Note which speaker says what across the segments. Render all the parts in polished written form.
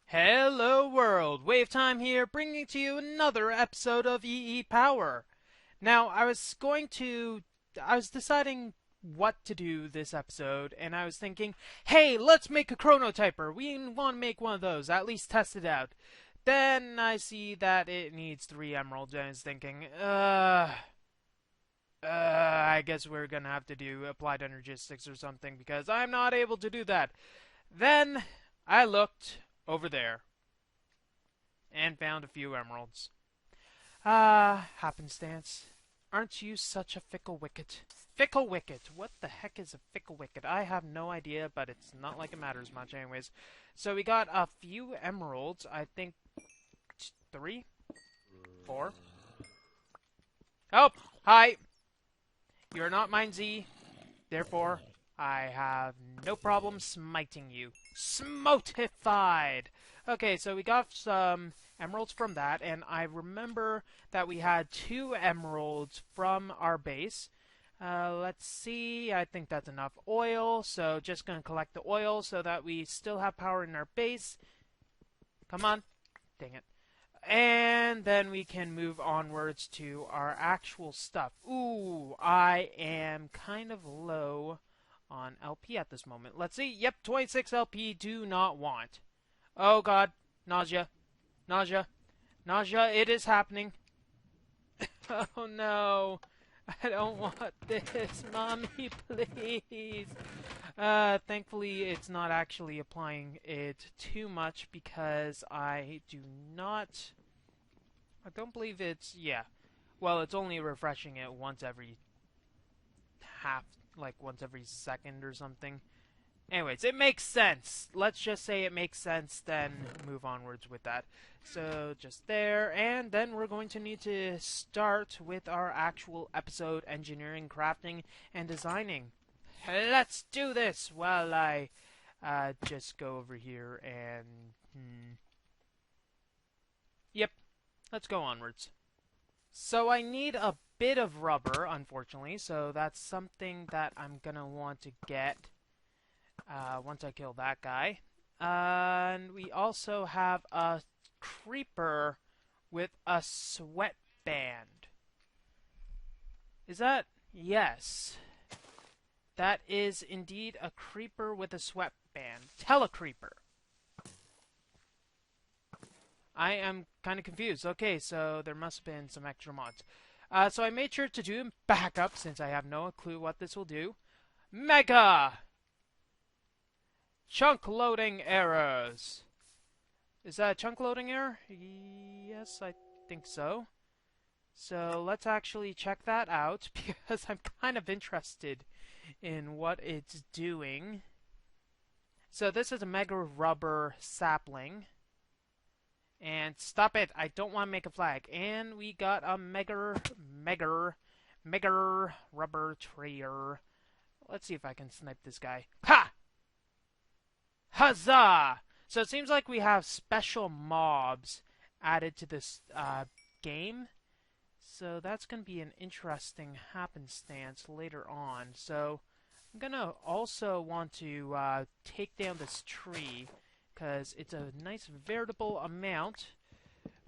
Speaker 1: Hello world, WayofTime here, bringing to you another episode of EEPower. Now, I was deciding what to do this episode, and I was thinking, hey, let's make a Chronotyper. We want to make one of those, at least test it out. Then I see that it needs 3 emeralds, and I was thinking, I guess we're gonna have to do applied energistics or something, because I'm not able to do that. Then I looked over there and found a few emeralds. Happenstance. Aren't you such a fickle wicket? Fickle wicket! What the heck is a fickle wicket? I have no idea, but it's not like it matters much anyways. So we got a few emeralds. I think 3? 4? Oh! Hi! You're not mine, Z. Therefore, I have no problem smiting you. Smotified! Okay, so we got some emeralds from that, and I remember that we had 2 emeralds from our base. Let's see, I think that's enough oil, so just gonna collect the oil so that we still have power in our base. Come on. Dang it. And then we can move onwards to our actual stuff. Ooh, I am kind of low on LP at this moment. Let's see. Yep, 26 LP, do not want. Oh god, nausea, nausea, nausea, it is happening. Oh no, I don't want this, mommy, please. Thankfully it's not actually applying it too much because I don't believe it's, yeah. Well, it's only refreshing it once every once every second or something. Anyways, it makes sense. Let's just say it makes sense, then move onwards with that. So, just there, and then we're going to need to start with our actual episode, engineering, crafting, and designing. Let's do this while I just go over here and... Yep, let's go onwards. So I need a bit of rubber, unfortunately, so that's something that I'm gonna want to get once I kill that guy. And we also have a creeper with a sweatband. Is that? Yes. That is indeed a creeper with a sweatband. Telecreeper. I am kind of confused. Okay, so there must have been some extra mods. So I made sure to do backup since I have no clue what this will do. Mega! Chunk loading errors. Is that a chunk loading error? Yes, I think so. So let's actually check that out because I'm kind of interested in what it's doing. So this is a mega rubber sapling. And stop it, I don't want to make a flag. And we got a mega rubber treer. Let's see if I can snipe this guy. Ha! Huzzah! So it seems like we have special mobs added to this game. So that's going to be an interesting happenstance later on. So I'm going to also want to take down this tree because it's a nice veritable amount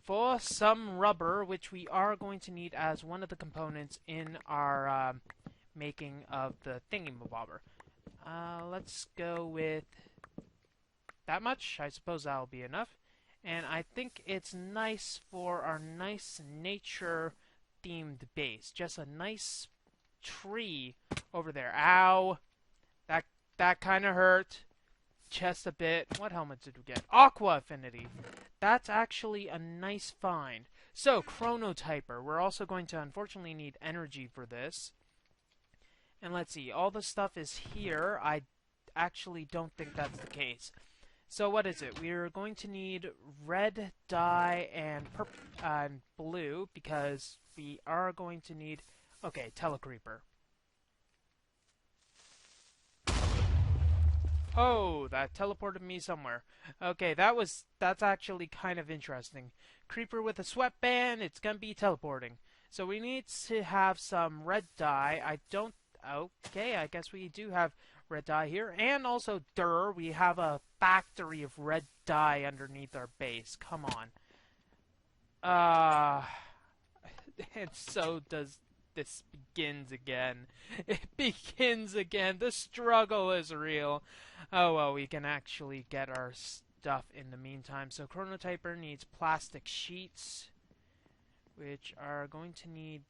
Speaker 1: for some rubber, which we are going to need as one of the components in our making of the thingy-mabobber. Let's go with that much. I suppose that'll be enough. And I think it's nice for our nice nature-themed base. Just a nice tree over there. Ow! That kind of hurt. Just a bit. What helmet did we get? Aqua Affinity. That's actually a nice find. So, Chronotyper. We're also going to unfortunately need energy for this. And let's see. All the stuff is here. I actually don't think that's the case. So what is it? We're going to need red dye and blue because we are going to need... Okay, Telecreeper. Oh, that teleported me somewhere. Okay, that's actually kind of interesting. Creeper with a sweatband, it's gonna be teleporting. So we need to have some red dye. I don't... Okay, I guess we do have red dye here. And also, we have a factory of red dye underneath our base. Come on. And so does this begins again. It begins again. The struggle is real. Oh well, we can actually get our stuff in the meantime. So Chronotyper needs plastic sheets, which are going to need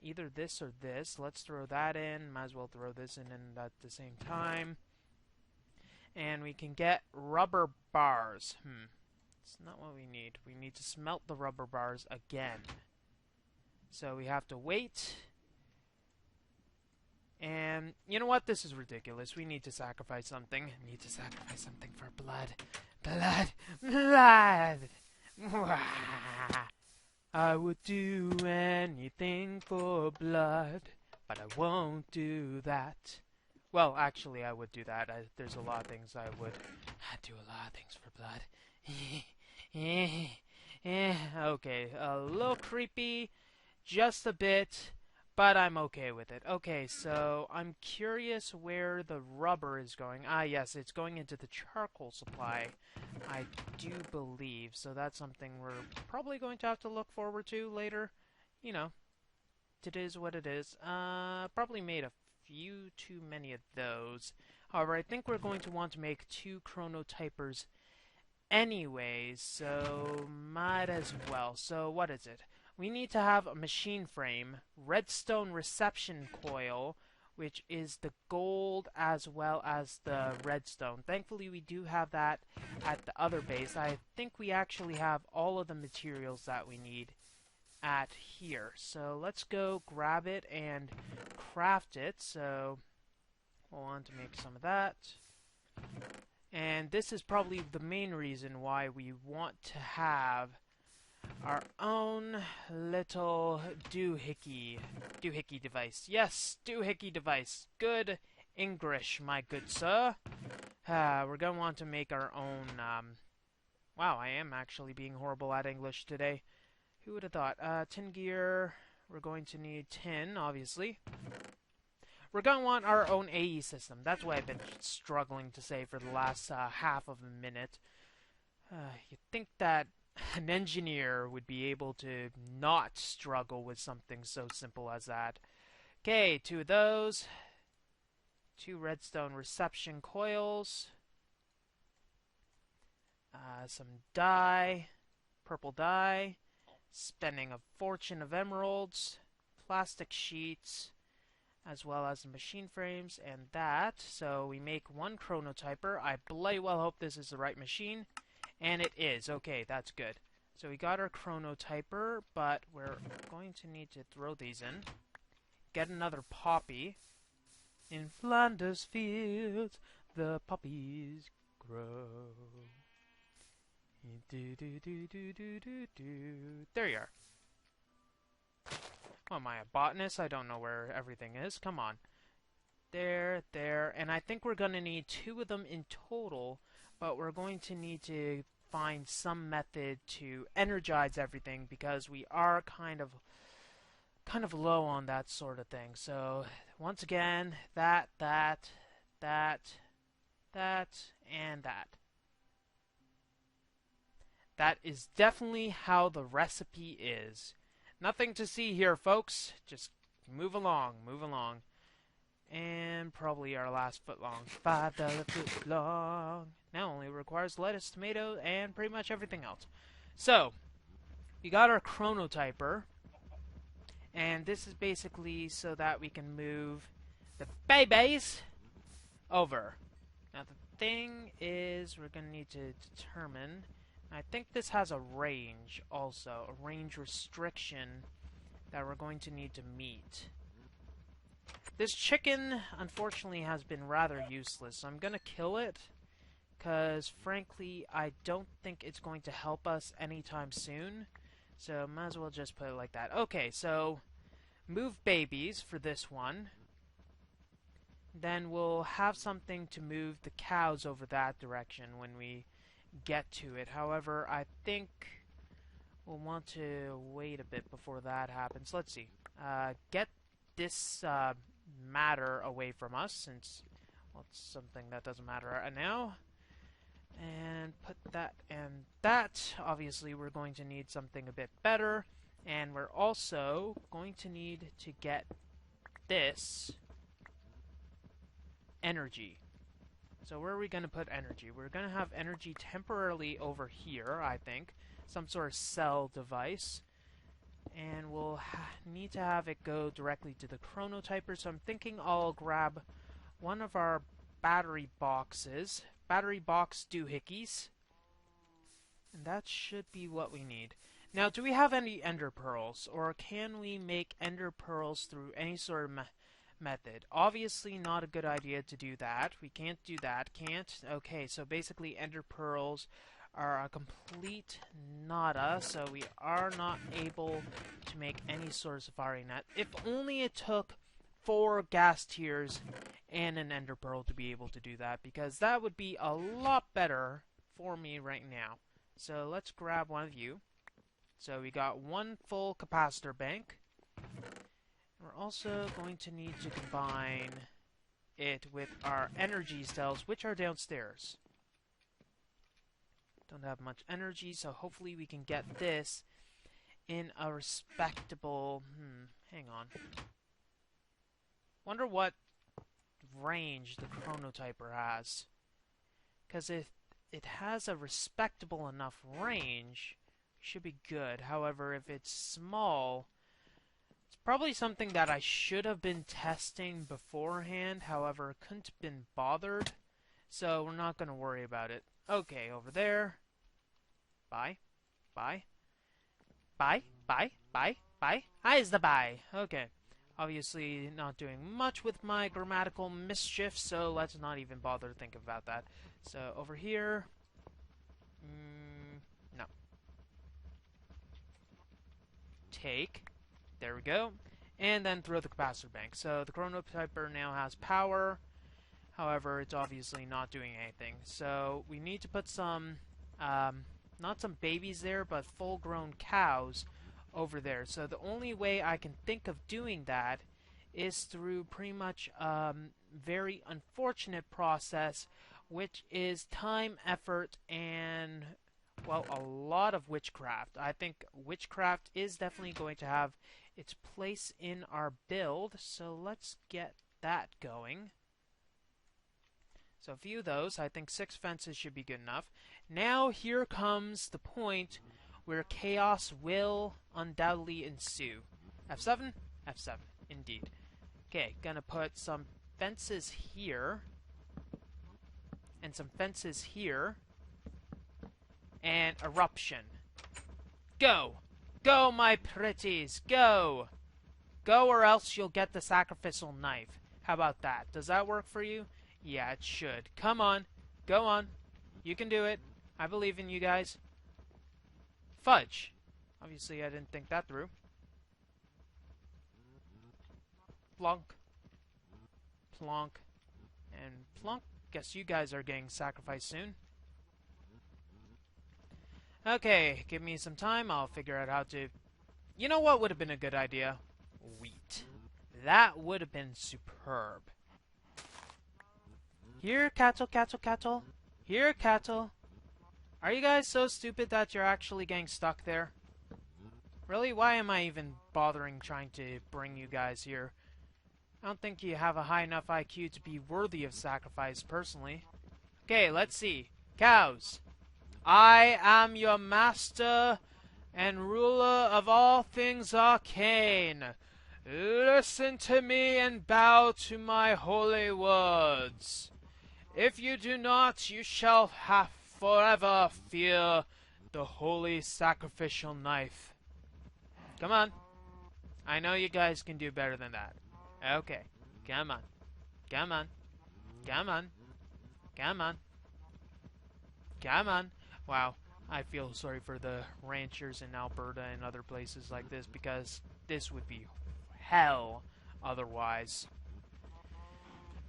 Speaker 1: either this or this. Let's throw that in. Might as well throw this in at the same time. And we can get rubber bars. It's not what we need. We need to smelt the rubber bars again. So we have to wait. And you know what? This is ridiculous. We need to sacrifice something. We need to sacrifice something for blood. Blood. Blood. I would do anything for blood, but I won't do that. Well, actually, I would do that. There's a lot of things I would. I'd do a lot of things for blood. Okay, a little creepy, just a bit, but I'm okay with it. Okay, so I'm curious where the rubber is going. Ah, yes, it's going into the charcoal supply, I do believe. So that's something we're probably going to have to look forward to later. You know, it is what it is. Probably made a few too many of those. However, I think we're going to want to make 2 chronotypers anyways, so might as well. So what is it? We need to have a machine frame, redstone reception coil, which is the gold as well as the redstone. Thankfully, we do have that at the other base. I think we actually have all of the materials that we need at here. So let's go grab it and craft it. So we'll want to make some of that. And this is probably the main reason why we want to have our own little doohickey device. Yes, doohickey device. Good English, my good sir. We're going to want to make our own... wow, I am actually being horrible at English today. Who would have thought? Tin gear. We're going to need tin, obviously. We're going to want our own AE system. That's what I've been struggling to say for the last half of a minute. You'd think that an engineer would be able to not struggle with something so simple as that. Okay, 2 of those. 2 redstone reception coils. Some dye. Purple dye. Spending a fortune of emeralds. Plastic sheets. As well as the machine frames and that. So we make 1 chronotyper. I bloody well hope this is the right machine. And it is. Okay, that's good. So we got our chronotyper, but we're going to need to throw these in. Get another poppy. In Flanders fields, the poppies grow. There you are. Oh, am I a botanist? I don't know where everything is. Come on. There, there. And I think we're going to need 2 of them in total, but we're going to need to find some method to energize everything because we are kind of low on that sort of thing. So, once again, that, and that. That is definitely how the recipe is. Nothing to see here, folks. Just move along, move along. And probably our last foot long. $5 foot long. Now only requires lettuce, tomato, and pretty much everything else. So, we got our chronotyper. And this is basically so that we can move the babies over. Now the thing is, we're going to need to determine... I think this has a range also, a range restriction that we're going to need to meet. This chicken, unfortunately, has been rather useless, so I'm going to kill it, because, frankly, I don't think it's going to help us anytime soon, so might as well just put it like that. Okay, so, move babies for this one. Then we'll have something to move the cows over that direction when we get to it. However, I think we'll want to wait a bit before that happens. Let's see. Get this matter away from us, since Well, it's something that doesn't matter right now. And put that and that. Obviously, we're going to need something a bit better. And we're also going to need to get this energy. So where are we going to put energy? We're going to have energy temporarily over here, I think. Some sort of cell device. And we'll need to have it go directly to the Chronotyper. So I'm thinking I'll grab one of our battery boxes. Battery box doohickeys. And that should be what we need. Now, do we have any ender pearls? Or can we make ender pearls through any sort of method? Obviously not a good idea to do that. We can't do that. Can't? Okay, so basically ender pearls are a complete nada, so we are not able to make any sort of safari net. If only it took 4 gas tiers and an ender pearl to be able to do that, because that would be a lot better for me right now. So let's grab one of you. So we got 1 full capacitor bank. We're also going to need to combine it with our energy cells, which are downstairs. Don't have much energy, so hopefully we can get this in a respectable... hang on. Wonder what range the Chronotyper has. Because if it has a respectable enough range, it should be good. However, if it's small, it's probably something that I should have been testing beforehand. However, couldn't have been bothered. So we're not going to worry about it. Okay, over there. Bye. Bye. Bye. Bye. Bye. Bye. Hi's the bye. Okay. Obviously not doing much with my grammatical mischief, so let's not even bother to think about that. So over here... no. Take. There we go. And then throw the capacitor bank. So the Chronotyper now has power. However, it's obviously not doing anything. So we need to put some... not some babies there, but full-grown cows over there. So the only way I can think of doing that is through pretty much very unfortunate process, which is time, effort, and, well, a lot of witchcraft. I think witchcraft is definitely going to have its place in our build, so let's get that going. So a few of those. I think 6 fences should be good enough. Now here comes the point where chaos will undoubtedly ensue. F7? F7, indeed. Okay, gonna put some fences here. And some fences here. And eruption. Go! Go, my pretties! Go! Go, or else you'll get the sacrificial knife. How about that? Does that work for you? Yeah, it should. Come on. Go on. You can do it. I believe in you guys. Fudge. Obviously, I didn't think that through. Plonk. Plonk. And plonk. Guess you guys are getting sacrificed soon. Okay, give me some time. I'll figure out how to... You know what would have been a good idea? Wheat. That would have been superb. Here, cattle, cattle, cattle. Here, cattle. Are you guys so stupid that you're actually getting stuck there? Really? Why am I even bothering trying to bring you guys here? I don't think you have a high enough IQ to be worthy of sacrifice, personally. Okay, let's see. Cows. I am your master and ruler of all things arcane. Listen to me and bow to my holy words. If you do not, you shall have forever fear the holy sacrificial knife. Come on. I know you guys can do better than that. Okay. Come on. Come on. Come on. Come on. Come on. Wow. I feel sorry for the ranchers in Alberta and other places like this, because this would be hell otherwise.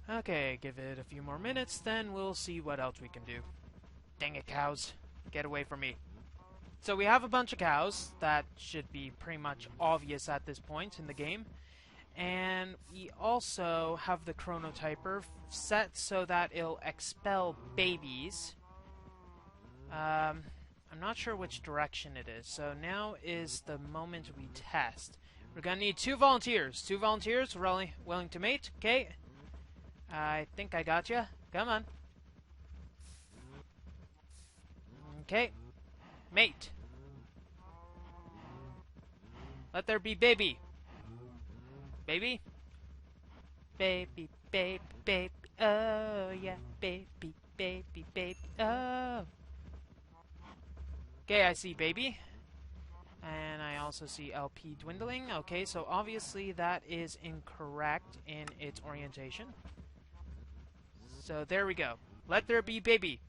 Speaker 1: Okay, give it a few more minutes, then we'll see what else we can do. Dang it, cows. Get away from me. So we have a bunch of cows. That should be pretty much obvious at this point in the game. And we also have the Chronotyper set so that it'll expel babies. I'm not sure which direction it is, so now is the moment we test. We're gonna need 2 volunteers. 2 volunteers willing to mate. Okay. I think I got you. Come on. Okay. Mate. Let there be baby. Baby. Baby, baby, baby. Oh, yeah. Baby, baby, baby. Oh. Okay, I see baby. And I also see LP dwindling. Okay, so obviously that is incorrect in its orientation. So there we go. Let there be baby.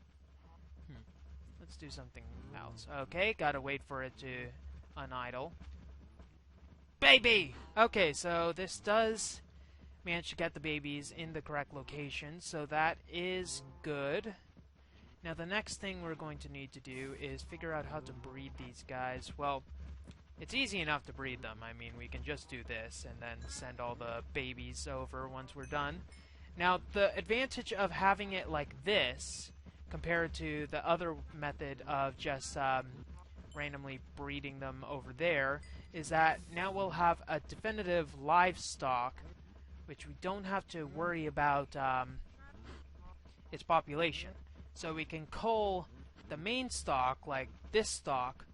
Speaker 1: Let's do something else. Okay, gotta wait for it to unidle. Baby! Okay, so this does manage to get the babies in the correct location, so that is good. Now the next thing we're going to need to do is figure out how to breed these guys. Well, it's easy enough to breed them. I mean, we can just do this and then send all the babies over once we're done. Now, the advantage of having it like this compared to the other method of just randomly breeding them over there is that now we'll have a definitive livestock, which we don't have to worry about its population. So we can cull the main stock, like this stock,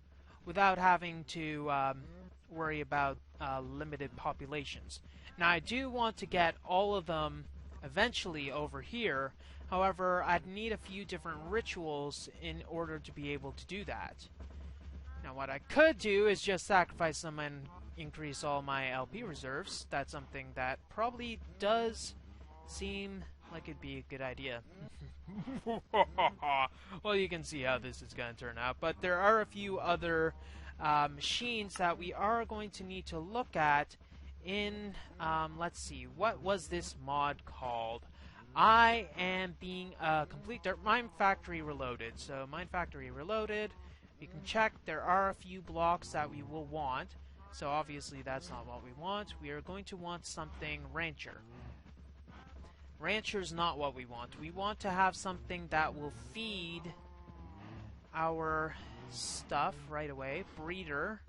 Speaker 1: without having to worry about limited populations. Now, I do want to get all of them eventually over here. However, I'd need a few different rituals in order to be able to do that. Now, what I could do is just sacrifice them and increase all my LP reserves. That's something that probably does seem like it'd be a good idea. Well, you can see how this is going to turn out, but there are a few other machines that we are going to need to look at in, let's see, what was this mod called? I am being a complete Mine Factory Reloaded. So, Mine Factory Reloaded, we can check there are a few blocks that we will want. So, obviously, that's not what we want. We are going to want something Rancher. Rancher's not what we want. We want to have something that will feed our stuff right away. Breeder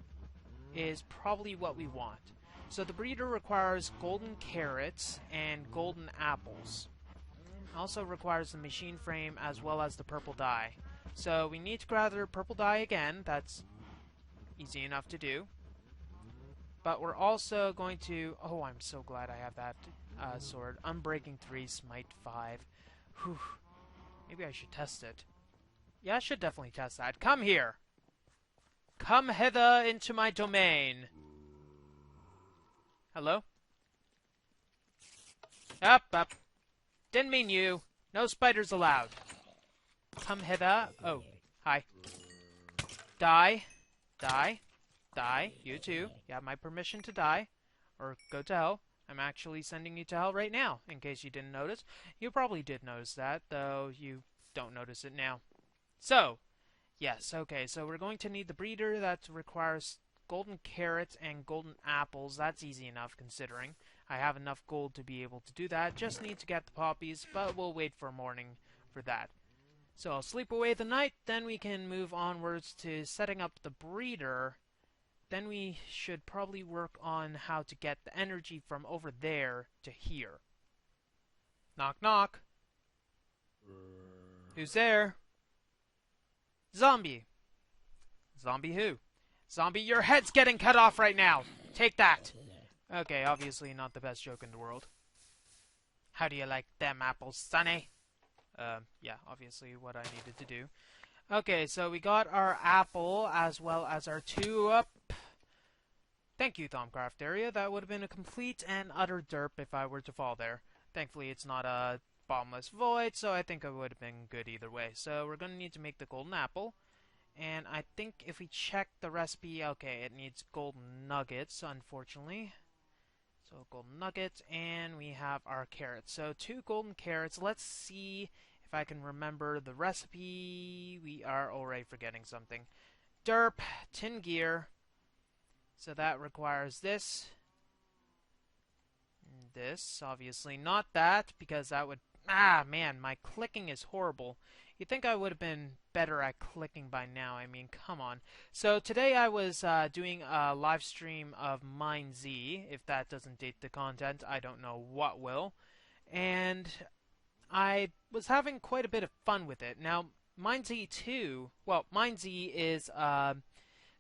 Speaker 1: is probably what we want. So the breeder requires golden carrots and golden apples. Also requires the machine frame as well as the purple dye. So we need to gather purple dye again. That's easy enough to do. But we're also going to... Oh, I'm so glad I have that sword. Unbreaking 3, Smite 5. Whew. Maybe I should test it. Yeah, I should definitely test that. Come here! Come hither into my domain! Hello? Up, up. Didn't mean you. No spiders allowed. Come hither. Oh, hi. Die. Die. Die. You too. You have my permission to die. Or go to hell. I'm actually sending you to hell right now, in case you didn't notice. You probably did notice that, though you don't notice it now. So, yes, okay, so we're going to need the breeder that requires golden carrots and golden apples. That's easy enough, considering I have enough gold to be able to do that. Just need to get the poppies, but we'll wait for morning for that. So I'll sleep away the night, then we can move onwards to setting up the breeder. Then we should probably work on how to get the energy from over there to here. Knock, knock. Who's there? Zombie. Zombie who? Zombie, your head's getting cut off right now. Take that. Okay, obviously not the best joke in the world. How do you like them apples, Sonny? Yeah, obviously what I needed to do. Okay, so we got our apple as well as our 2 up. Thank you, Thaumcraft area. That would have been a complete and utter derp if I were to fall there. Thankfully, it's not a bottomless void, so I think it would have been good either way. So we're going to need to make the golden apple. And I think if we check the recipe, okay, it needs golden nuggets, unfortunately. So golden nuggets, and we have our carrots. So 2 golden carrots. Let's see if I can remember the recipe. We are already forgetting something. Derp, tin gear. So that requires this. this, obviously. Not that, because that would... Ah, man, my clicking is horrible. You'd think I would have been better at clicking by now. I mean, come on. So today I was doing a live stream of MineZ. If that doesn't date the content, I don't know what will. And I was having quite a bit of fun with it. Now, MineZ 2, well, MineZ is a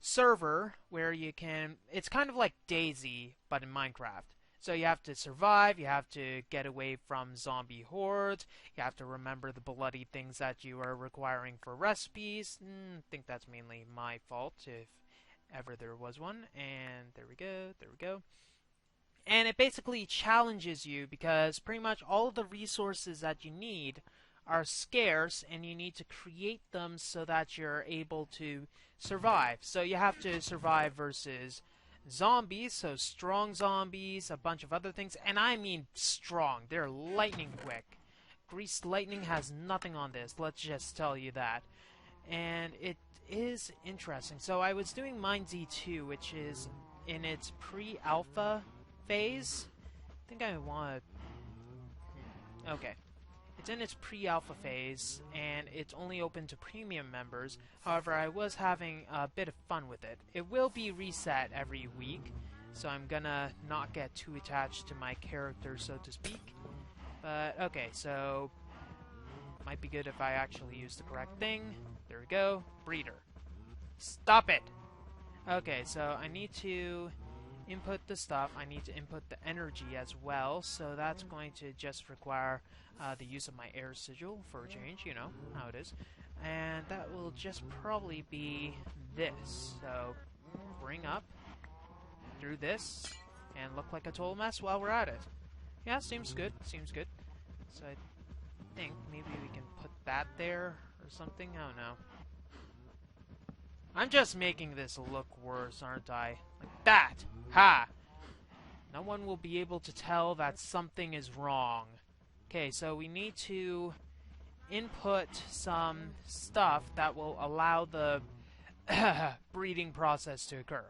Speaker 1: server where you can, it's kind of like DayZ, but in Minecraft. So you have to survive, you have to get away from zombie hordes, you have to remember the bloody things that you are requiring for recipes. I think that's mainly my fault, if ever there was one. And there we go, there we go. And it basically challenges you because pretty much all of the resources that you need are scarce, and you need to create them so that you're able to survive. So you have to survive versus zombies, so strong zombies, a bunch of other things, and I mean strong. They're lightning quick. Greased lightning has nothing on this, let's just tell you that. And it is interesting. So I was doing MineZ 2, which is in its pre-alpha phase. I think I want to... Okay. It's in its pre-alpha phase, and it's only open to premium members. However, I was having a bit of fun with it. It will be reset every week, so I'm gonna not get too attached to my character, so to speak. But, okay, so... might be good if I actually use the correct thing. There we go. Breeder. Stop it! Okay, so I need to input the stuff. I need to input the energy as well, so that's going to just require the use of my air sigil for a change, you know how it is. And that will just probably be this. So, bring up through this and look like a total mess while we're at it. Yeah, seems good, seems good. So I think maybe we can put that there or something, I don't know. I'm just making this look worse, aren't I? Like that! Ha! No one will be able to tell that something is wrong. Okay, so we need to input some stuff that will allow the breeding process to occur.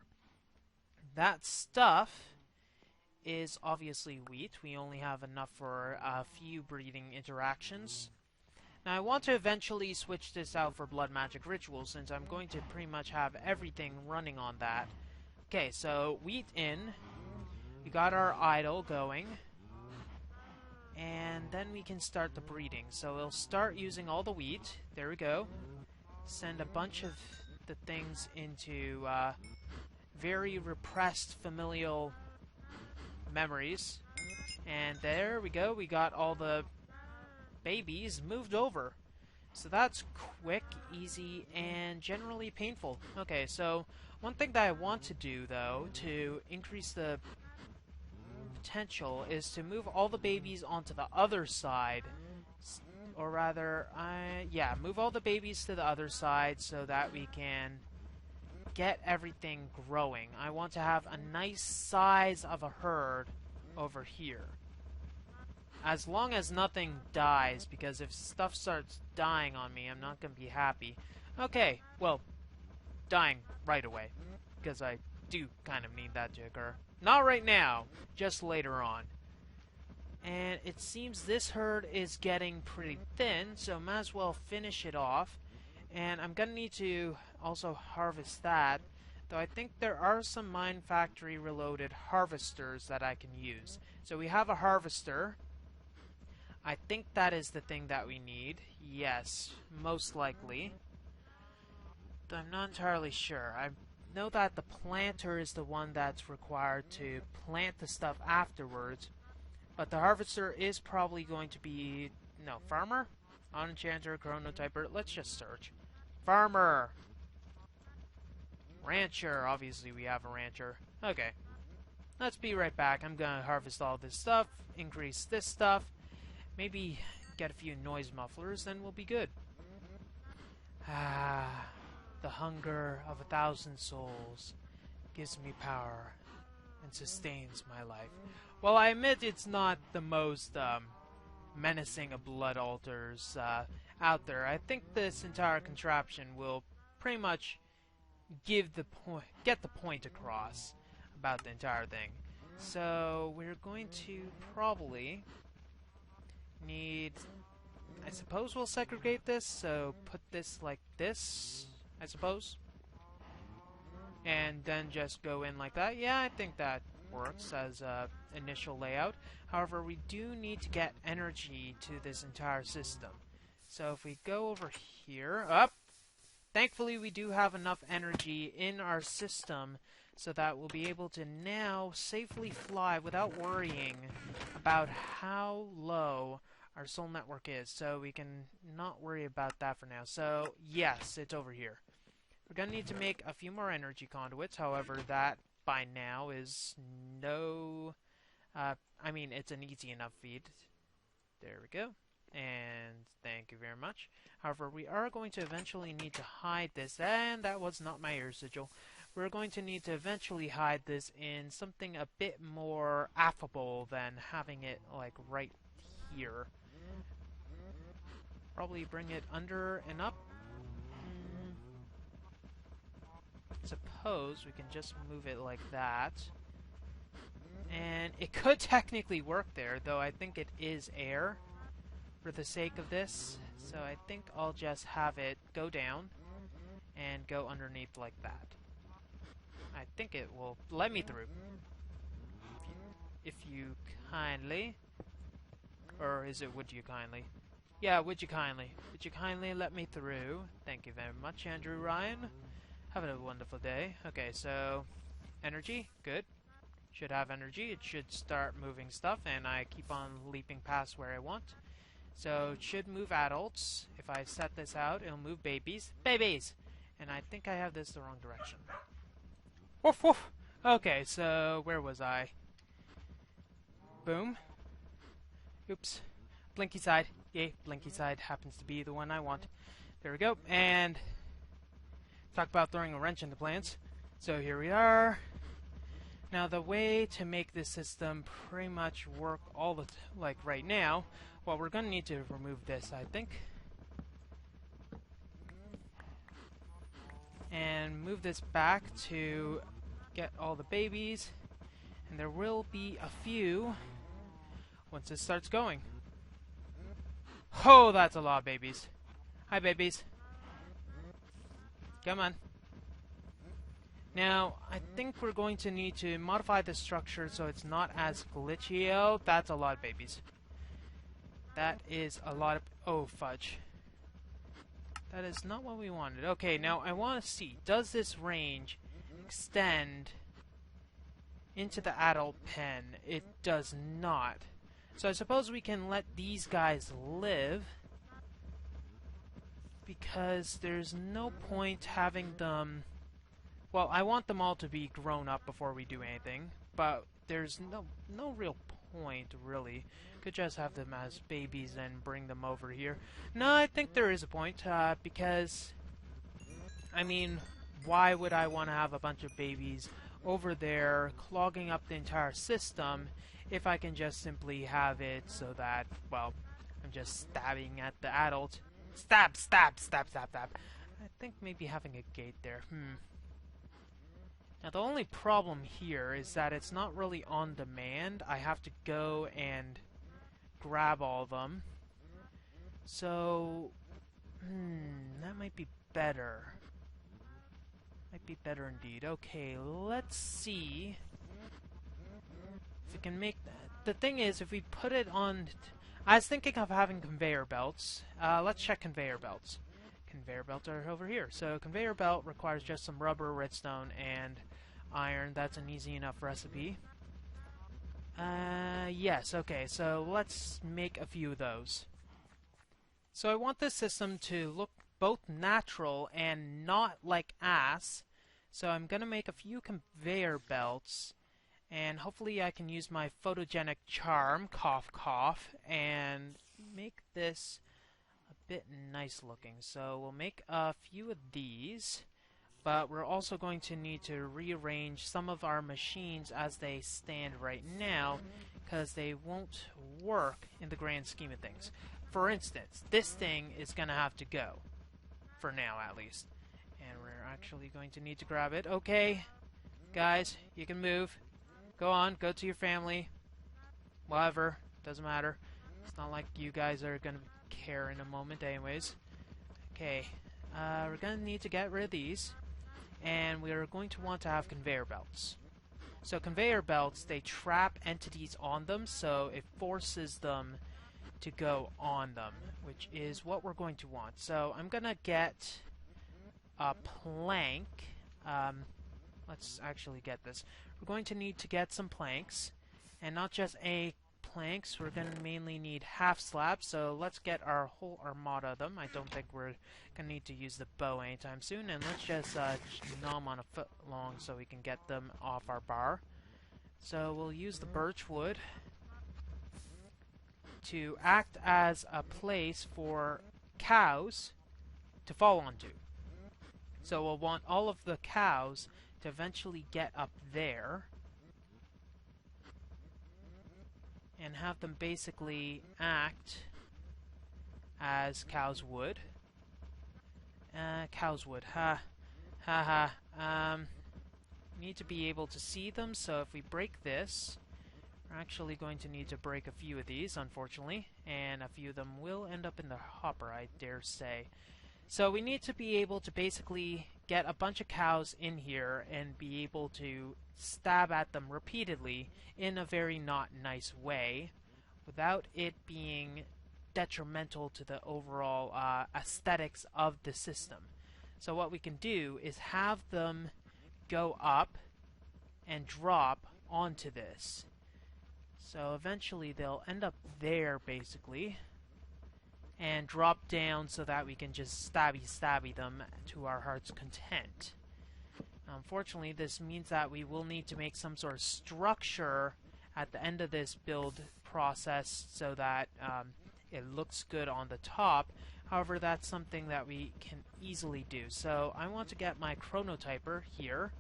Speaker 1: That stuff is obviously wheat. We only have enough for a few breeding interactions. Now I want to eventually switch this out for blood magic rituals, since I'm going to pretty much have everything running on that. Okay, so wheat in. We got our idle going. And then we can start the breeding. So we'll start using all the wheat. There we go. Send a bunch of the things into very repressed familial memories. And there we go. We got all the babies moved over. So that's quick, easy, and generally painful. Okay, so one thing that I want to do, though, to increase the potential is to move all the babies onto the other side, or rather, yeah, move all the babies to the other side so that we can get everything growing. I want to have a nice size of a herd over here. As long as nothing dies, because if stuff starts dying on me, I'm not going to be happy. Okay, well, dying right away, because I do kind of need that to occur. Not right now, just later on. And it seems this herd is getting pretty thin, so might as well finish it off. And I'm going to need to also harvest that, though I think there are some Mine Factory reloaded harvesters that I can use. So we have a harvester. I think that is the thing that we need. Yes, most likely. But I'm not entirely sure. I know that the planter is the one that's required to plant the stuff afterwards. But the harvester is probably going to be... No, farmer? Enchanter, Chronotyper. Let's just search. Farmer! Rancher. Obviously we have a rancher. Okay. Let's be right back. I'm gonna harvest all this stuff. Increase this stuff. Maybe get a few noise mufflers, then we'll be good. Ah, the hunger of 1,000 souls gives me power and sustains my life. Well, I admit it's not the most menacing of blood altars out there. I think this entire contraption will pretty much get the point across about the entire thing. So we're going to probably need... I suppose we'll segregate this, so put this like this, I suppose. And then just go in like that. Yeah, I think that works as a initial layout. However, we do need to get energy to this entire system. So if we go over here, up. Thankfully, we do have enough energy in our system so that we'll be able to now safely fly without worrying about how low our soul network is. So we can not worry about that for now. So yes, it's over here. We're going to need to make a few more energy conduits. However, that by now is no... I mean, it's an easy enough feed. There we go. And thank you very much. However, we are going to eventually need to hide this. And that was not my ear sigil. We're going to need to eventually hide this in something a bit more affable than having it, like, right here. Probably bring it under and up. Suppose we can just move it like that. And it could technically work there, though I think it is air for the sake of this. So I think I'll just have it go down and go underneath like that. I think it will let me through. If you kindly. Or is it would you kindly? Yeah, would you kindly? Would you kindly let me through? Thank you very much, Andrew Ryan. Have a wonderful day. Okay, so energy, good. Should have energy. It should start moving stuff, and I keep on leaping past where I want. So it should move adults. If I set this out, it'll move babies. Babies! And I think I have this the wrong direction. Woof woof! Okay, so where was I? Boom. Oops. Blinky side. Yay, blinky side happens to be the one I want. There we go. And talk about throwing a wrench into plans. So here we are. Now the way to make this system pretty much work all the like right now, well, we're going to need to remove this, I think. And move this back to get all the babies. And there will be a few once this starts going. Oh, that's a lot of babies. Hi, babies. Come on. Now, I think we're going to need to modify the structure so it's not as glitchy. Oh, that's a lot of babies. That is a lot of... Oh, fudge. That is not what we wanted. Okay, now I want to see, does this range extend into the adult pen? It does not. So I suppose we can let these guys live, because there's no point having them... Well, I want them all to be grown up before we do anything, but there's no real point, really. Could just have them as babies and bring them over here. No, I think there is a point, because, I mean, why would I want to have a bunch of babies over there clogging up the entire system if I can just simply have it so that, well, I'm just stabbing at the adult. Stab, stab, stab, stab, stab. I think maybe having a gate there. Now the only problem here is that it's not really on demand. I have to go and grab all of them. So, that might be better. Might be better indeed. Okay, let's see if we can make that. The thing is, if we put it on... I was thinking of having conveyor belts. Let's check conveyor belts. Conveyor belts are over here. So conveyor belt requires just some rubber, redstone, and iron. That's an easy enough recipe. Yes, okay, so let's make a few of those. So I want this system to look both natural and not like ass. So I'm going to make a few conveyor belts, and hopefully I can use my photogenic charm, cough cough, and make this a bit nice looking. So we'll make a few of these, but we're also going to need to rearrange some of our machines as they stand right now, because they won't work in the grand scheme of things. For instance, this thing is going to have to go, for now at least. And we're actually going to need to grab it. Okay, guys, you can move. Go on, go to your family. Whatever, doesn't matter. It's not like you guys are gonna care in a moment anyways. Okay, we're gonna need to get rid of these. And we're going to want to have conveyor belts. So conveyor belts, they trap entities on them, so it forces them to go on them, which is what we're going to want. So I'm gonna get a plank. Let's actually get this. We're going to need to get some planks, and not just any planks. We're going to mainly need half slabs, so let's get our whole armada of them. I don't think we're going to need to use the bow anytime soon, and let's just gnaw them on a foot long so we can get them off our bar. So we'll use the birch wood to act as a place for cows to fall onto. So we'll want all of the cows to eventually get up there and have them basically act as cows would. Cows would, need to be able to see them, so if we break this, we're actually going to need to break a few of these, unfortunately, and a few of them will end up in the hopper, I dare say. So we need to be able to basically get a bunch of cows in here and be able to stab at them repeatedly in a very not nice way without it being detrimental to the overall aesthetics of the system. So what we can do is have them go up and drop onto this. So eventually they'll end up there basically and drop down so that we can just stabby them to our heart's content. Unfortunately, this means that we will need to make some sort of structure at the end of this build process so that it looks good on the top. However, that's something that we can easily do. So I want to get my Chronotyper here,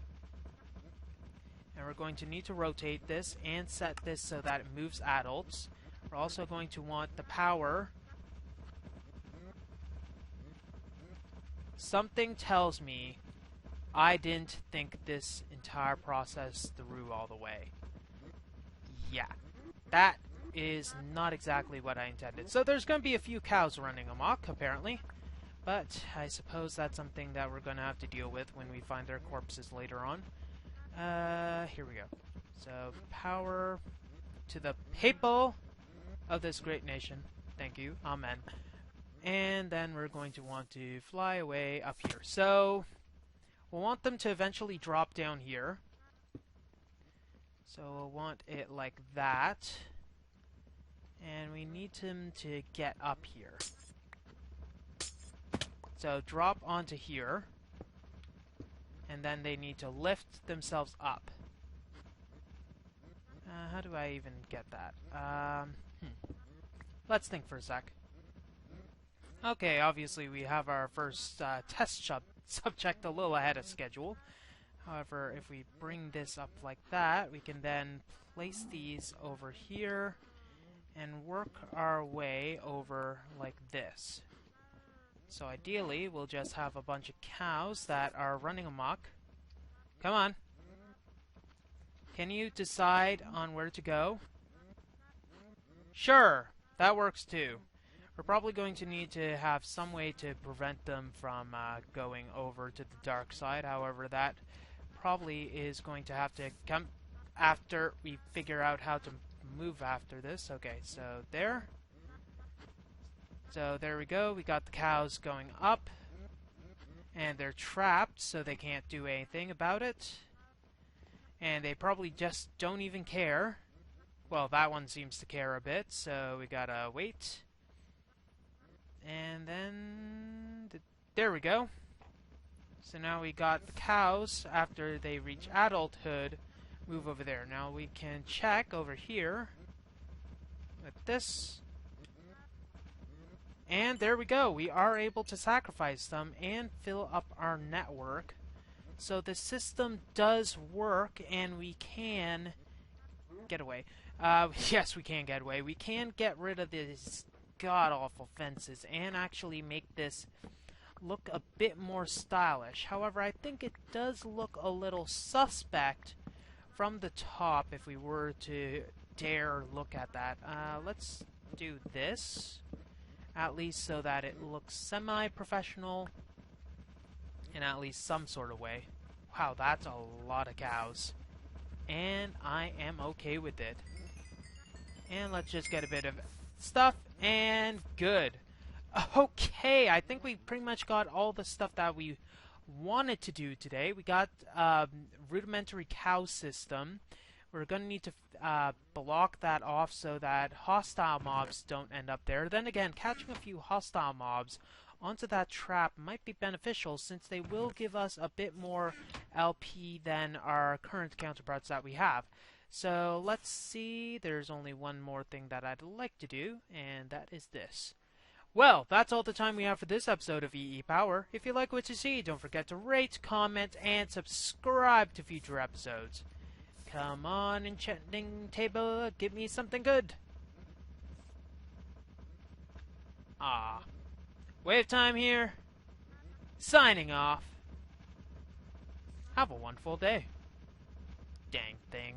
Speaker 1: and we're going to need to rotate this and set this so that it moves adults. We're also going to want the power. Something tells me I didn't think this entire process through all the way. Yeah, that is not exactly what I intended. So there's going to be a few cows running amok, apparently. But I suppose that's something that we're going to have to deal with when we find their corpses later on. Here we go. So, power to the people of this great nation. Thank you. Amen. And then we're going to want to fly away up here. So, we'll want them to eventually drop down here. So, we'll want it like that. And we need them to get up here. So, drop onto here. And then they need to lift themselves up. How do I even get that? Let's think for a sec. Okay, obviously we have our first test subject a little ahead of schedule. However, if we bring this up like that, we can then place these over here and work our way over like this. So ideally, we'll just have a bunch of cows that are running amok. Come on. Can you decide on where to go? Sure, that works too. We're probably going to need to have some way to prevent them from going over to the dark side. However, that probably is going to have to come after we figure out how to move after this. Okay, so there. So there we go. We got the cows going up. And they're trapped, so they can't do anything about it. And they probably just don't even care. Well, that one seems to care a bit, so we gotta wait. And then there we go. So now we got the cows, after they reach adulthood, move over there. Now we can check over here with this. And there we go. We are able to sacrifice them and fill up our network. So the system does work, and we can get away. Yes, we can get away. We can get rid of these god-awful fences and actually make this look a bit more stylish. However, I think it does look a little suspect from the top, if we were to dare look at that, let's do this, at least so that it looks semi-professional in at least some sort of way. Wow, that's a lot of cows. And I am okay with it. And let's just get a bit of stuff, and good. Okay, I think we pretty much got all the stuff that we wanted to do today. We got rudimentary cow system. We're going to need to block that off so that hostile mobs don't end up there. Then again, catching a few hostile mobs onto that trap might be beneficial since they will give us a bit more LP than our current counterparts that we have. So let's see, there's only one more thing that I'd like to do, and that is this. Well, that's all the time we have for this episode of EEPower. If you like what you see, don't forget to rate, comment, and subscribe to future episodes. Come on, enchanting table, give me something good. WayofTime here, signing off. Have a wonderful day. Dang thing.